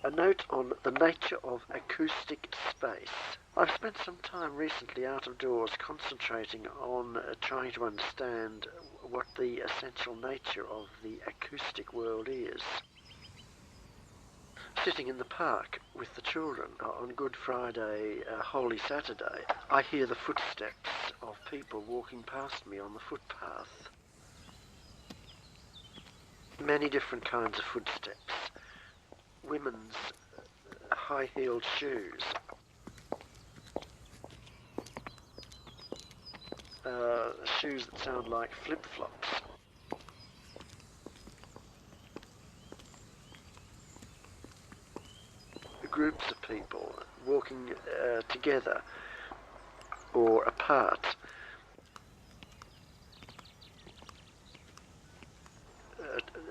A note on the nature of acoustic space. I've spent some time recently out of doors concentrating on trying to understand what the essential nature of the acoustic world is. Sitting in the park with the children on Good Friday, Holy Saturday, I hear the footsteps of people walking past me on the footpath. Many different kinds of footsteps. Women's high-heeled shoes. Shoes that sound like flip-flops. Groups of people walking together or apart.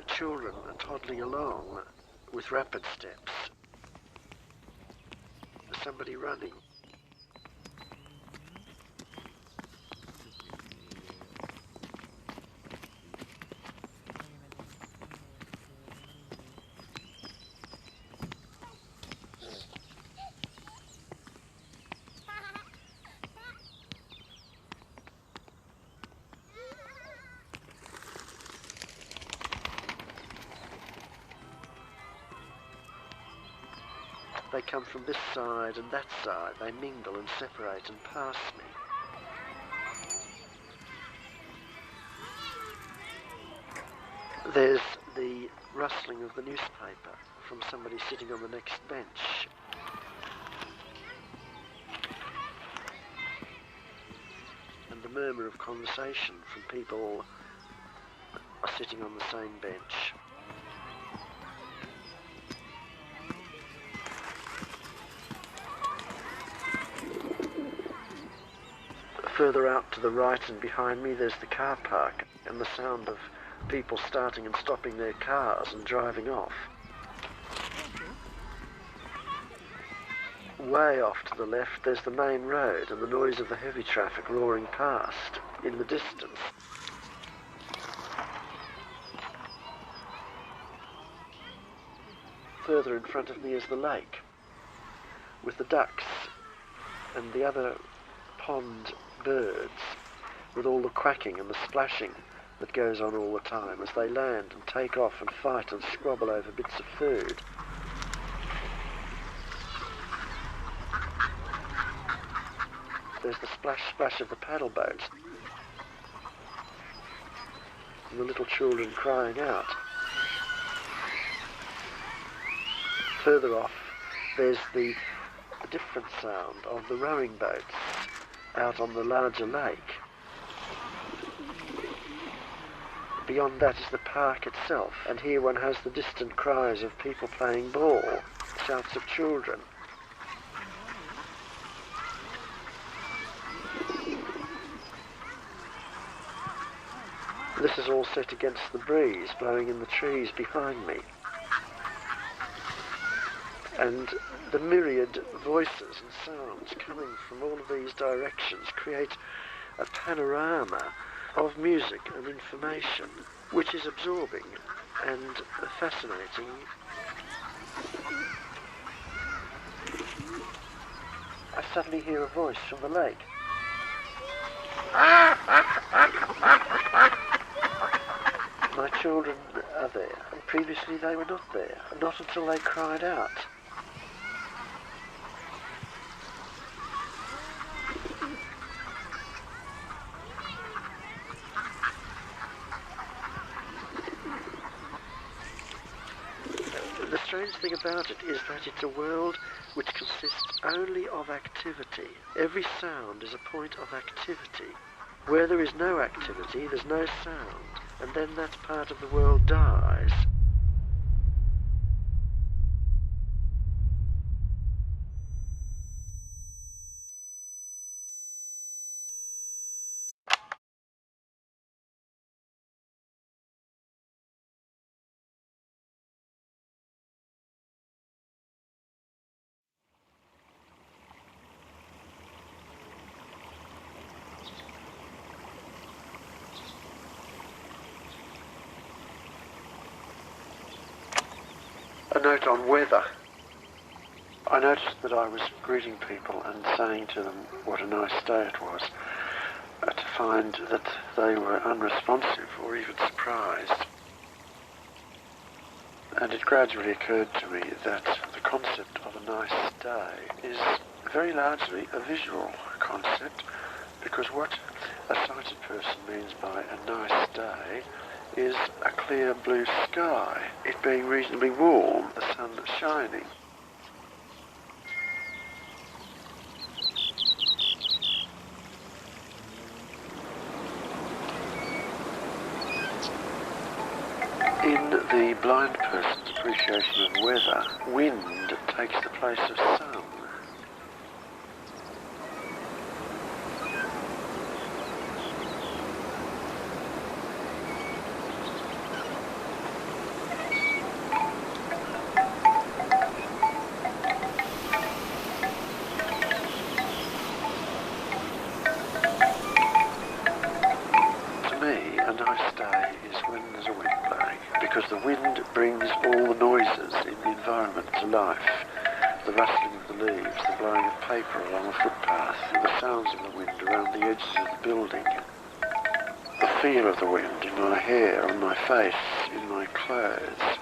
Children toddling along with rapid steps. Somebody running. They come from this side and that side. They mingle and separate and pass me. There's the rustling of the newspaper from somebody sitting on the next bench. And the murmur of conversation from people sitting on the same bench. Further out to the right and behind me there's the car park and the sound of people starting and stopping their cars and driving off. Way off to the left there's the main road and the noise of the heavy traffic roaring past in the distance. Further in front of me is the lake with the ducks and the other pond birds, with all the quacking and the splashing that goes on all the time as they land and take off and fight and squabble over bits of food. There's the splash of the paddle boats and the little children crying out. Further off there's the different sound of the rowing boats out on the larger lake. Beyond that is the park itself, and here one has the distant cries of people playing ball, shouts of children. This is all set against the breeze blowing in the trees behind me. And the myriad voices and sounds coming from all of these directions create a panorama of music and information which is absorbing and fascinating. I suddenly hear a voice from the lake. My children are there, and previously they were not there, not until they cried out. The strange thing about it is that it's a world which consists only of activity. Every sound is a point of activity. Where there is no activity, there's no sound, and then that part of the world dies. A note on weather. I noticed that I was greeting people and saying to them what a nice day it was, to find that they were unresponsive or even surprised. And it gradually occurred to me that the concept of a nice day is very largely a visual concept, because what a sighted person means by a nice day is a clear blue sky, it being reasonably warm, the sun shining. In the blind person's appreciation of weather, wind takes the place of sun. To me, a nice day is when there's a wind blowing, because the wind brings all the noises in the environment to life. The rustling of the leaves, the blowing of paper along a footpath, the sounds of the wind around the edges of the building, the feel of the wind in my hair, on my face, in my clothes.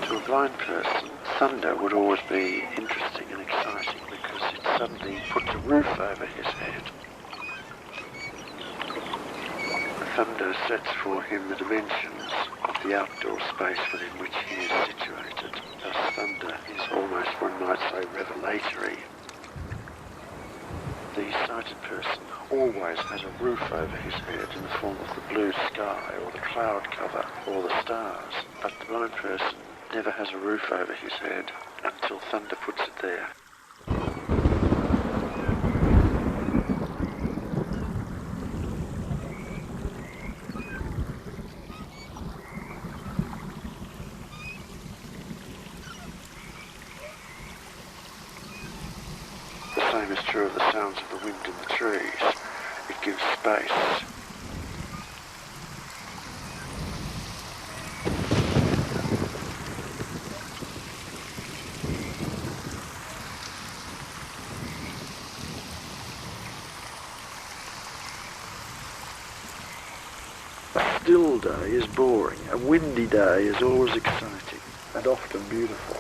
To a blind person, thunder would always be interesting and exciting because it suddenly puts a roof over his head. Thunder sets for him the dimensions of the outdoor space within which he is situated. Thus thunder is almost, one might say, revelatory. The sighted person always has a roof over his head in the form of the blue sky or the cloud cover or the stars, but the blind person never has a roof over his head until thunder puts it there. The same is true of the sounds of the wind in the trees. It gives space. A still day is boring. A windy day is always exciting and often beautiful.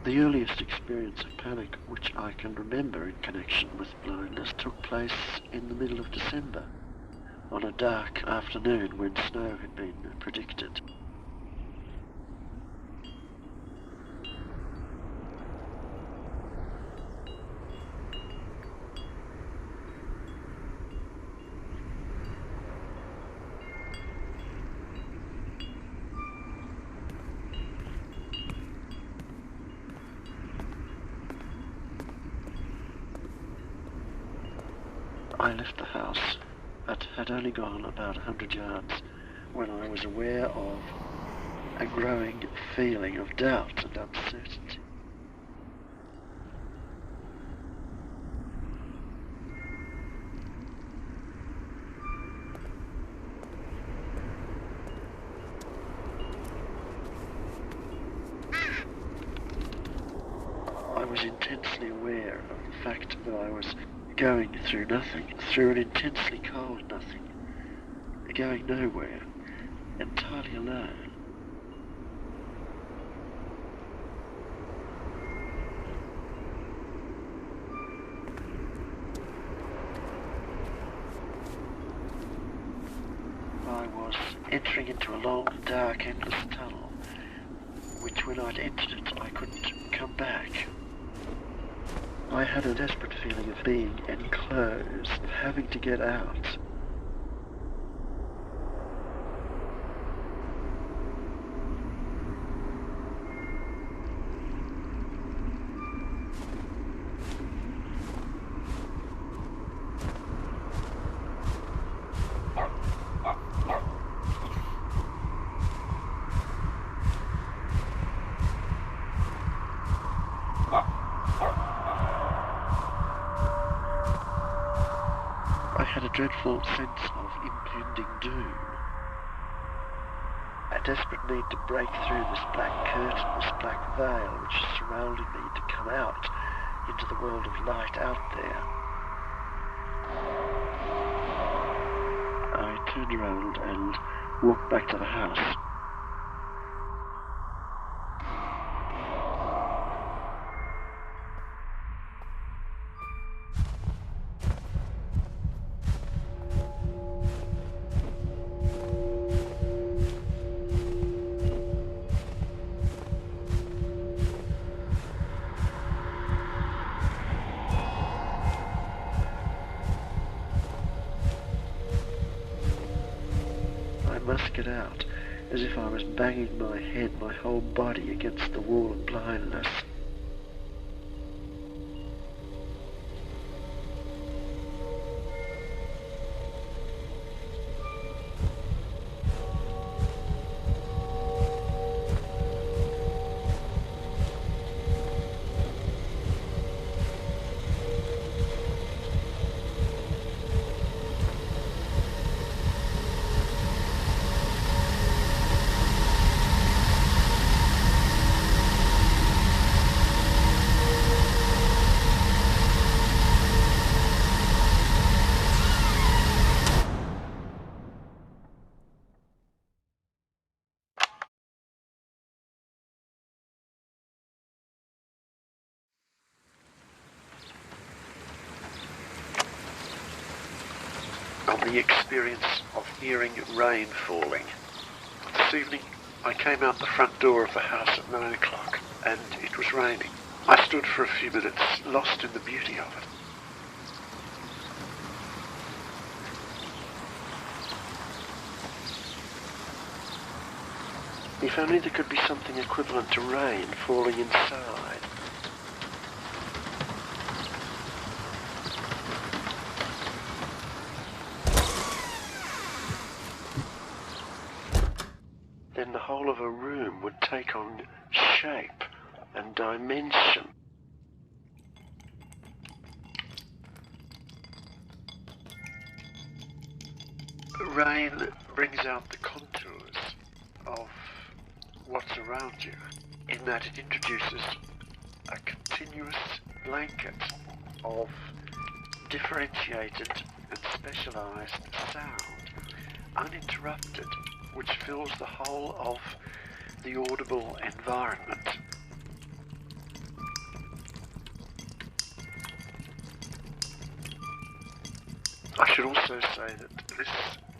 The earliest experience of panic which I can remember in connection with blindness took place in the middle of December, on a dark afternoon when snow had been predicted. I left the house, but had only gone about 100 yards when I was aware of a growing feeling of doubt and uncertainty. I was intensely aware of the fact that I was going through nothing, through an intensely cold nothing, going nowhere, entirely alone. I was entering into a long, dark, endless tunnel, which when I'd entered it, I couldn't come back. I had a desperate feeling of being enclosed, of having to get out. I had a dreadful sense of impending doom. A desperate need to break through this black curtain, this black veil which surrounded me, to come out into the world of light out there. I turned around and walked back to the house. I must get out, as if I was banging my head, my whole body against the wall of blindness. On the experience of hearing rain falling. This evening I came out the front door of the house at 9 o'clock and it was raining. I stood for a few minutes, lost in the beauty of it. If only there could be something equivalent to rain falling inside. Then the whole of a room would take on shape and dimension. Rain brings out the contours of what's around you, in that it introduces a continuous blanket of differentiated and specialized sound, uninterrupted, which fills the whole of the audible environment. I should also say that this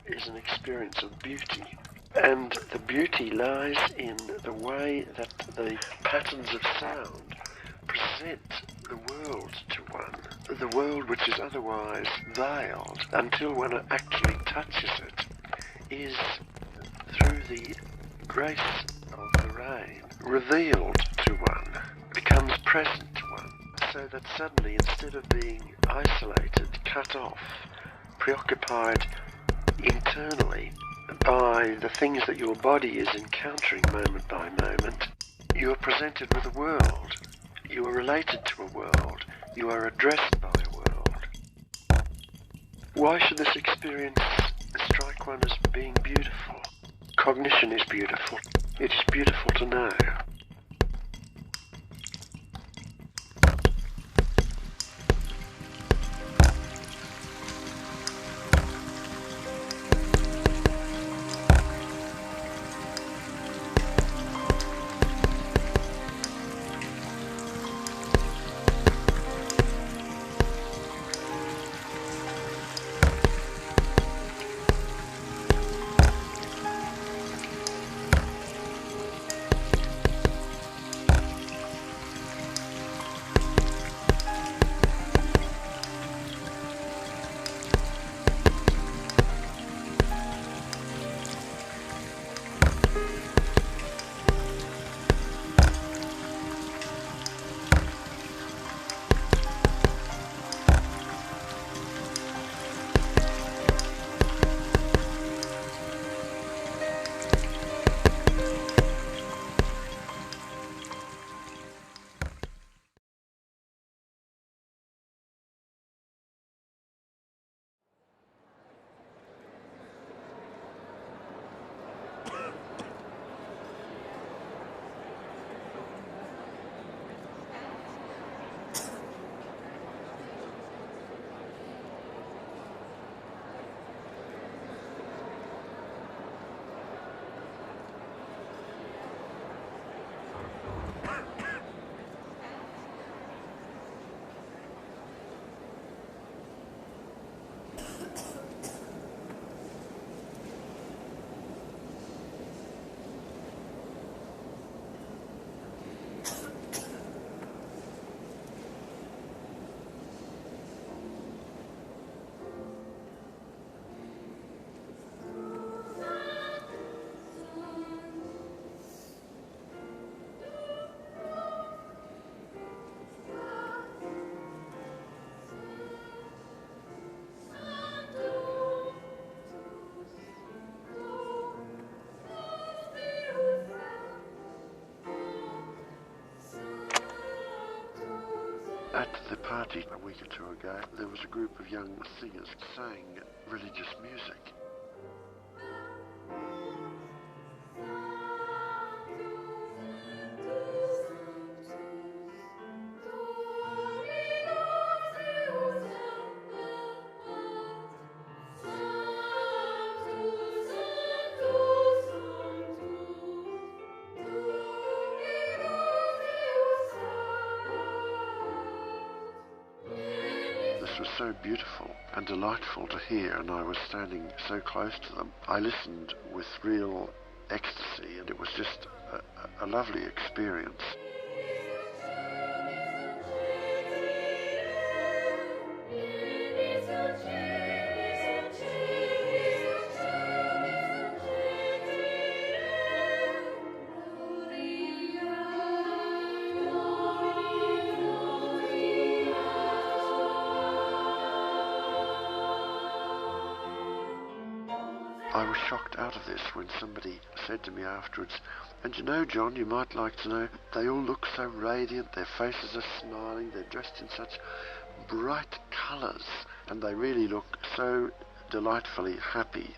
is an experience of beauty, and the beauty lies in the way that the patterns of sound present the world to one, the world which is otherwise veiled until one actually touches it, is through the grace of the rain revealed to one, becomes present to one, so that suddenly, instead of being isolated, cut off, preoccupied internally by the things that your body is encountering moment by moment, you are presented with a world, you are related to a world, you are addressed by a world. Why should this experience strike one as being beautiful? Cognition is beautiful. It is beautiful to know. the party a week or two ago, there was a group of young singers sang religious music. This was so beautiful and delightful to hear, and I was standing so close to them. I listened with real ecstasy, and it was just a lovely experience. I was shocked out of this when somebody said to me afterwards, "And you know, John, you might like to know, they all look so radiant, their faces are smiling, they're dressed in such bright colours, and they really look so delightfully happy."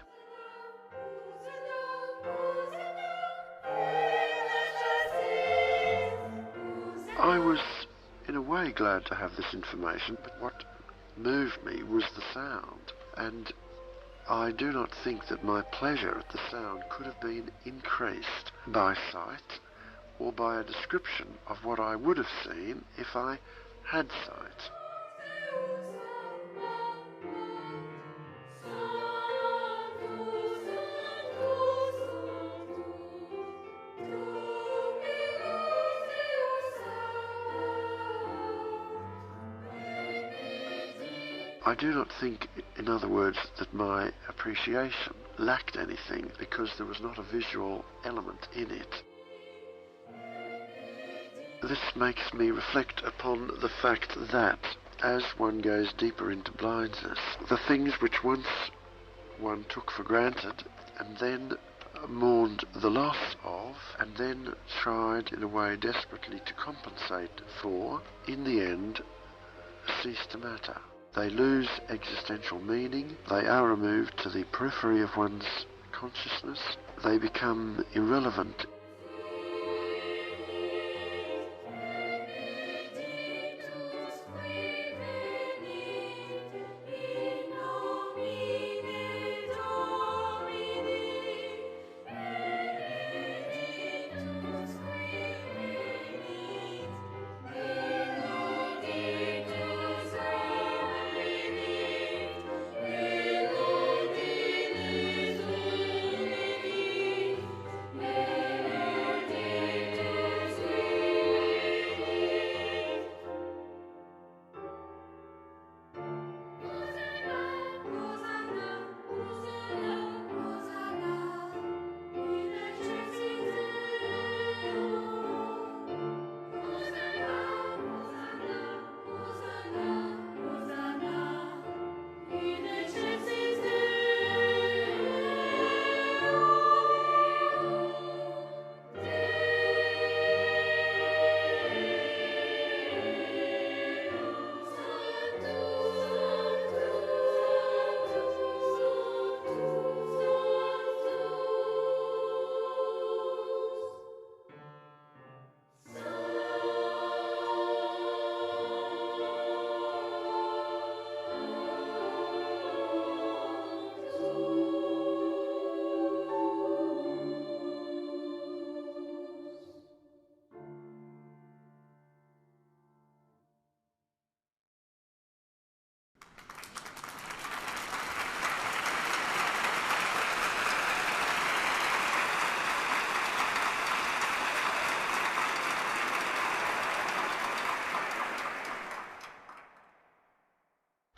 I was, in a way, glad to have this information, but what moved me was the sound, and I do not think that my pleasure at the sound could have been increased by sight or by a description of what I would have seen if I had sight. I do not think, in other words, that my appreciation lacked anything because there was not a visual element in it. This makes me reflect upon the fact that, as one goes deeper into blindness, the things which once one took for granted and then mourned the loss of, and then tried in a way desperately to compensate for, in the end cease to matter. They lose existential meaning, they are removed to the periphery of one's consciousness, they become irrelevant.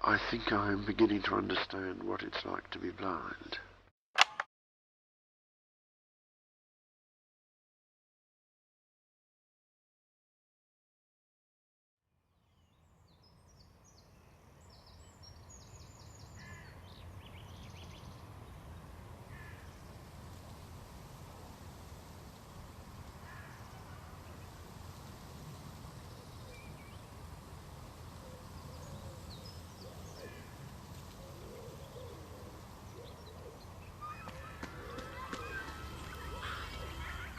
I think I am beginning to understand what it's like to be blind.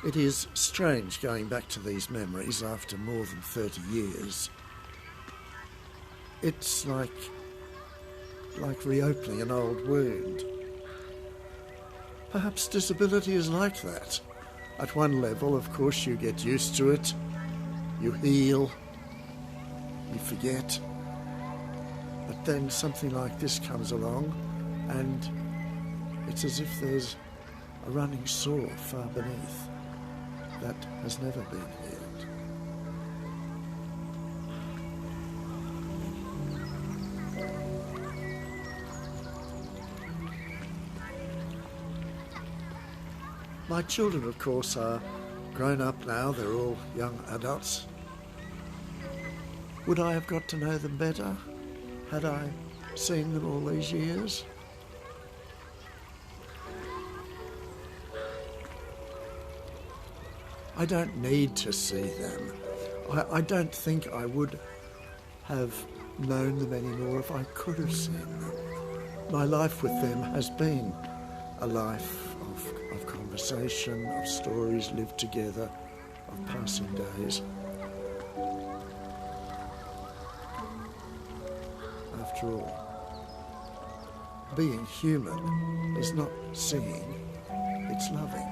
It is strange going back to these memories after more than 30 years. It's like reopening an old wound. Perhaps disability is like that. At one level, of course, you get used to it, you heal, you forget. But then something like this comes along and it's as if there's a running sore far beneath that has never been healed. My children, of course, are grown up now. They're all young adults. Would I have got to know them better had I seen them all these years? I don't need to see them. I don't think I would have known them anymore if I could have seen them. My life with them has been a life of conversation, of stories lived together, of passing days. After all, being human is not seeing, it's loving.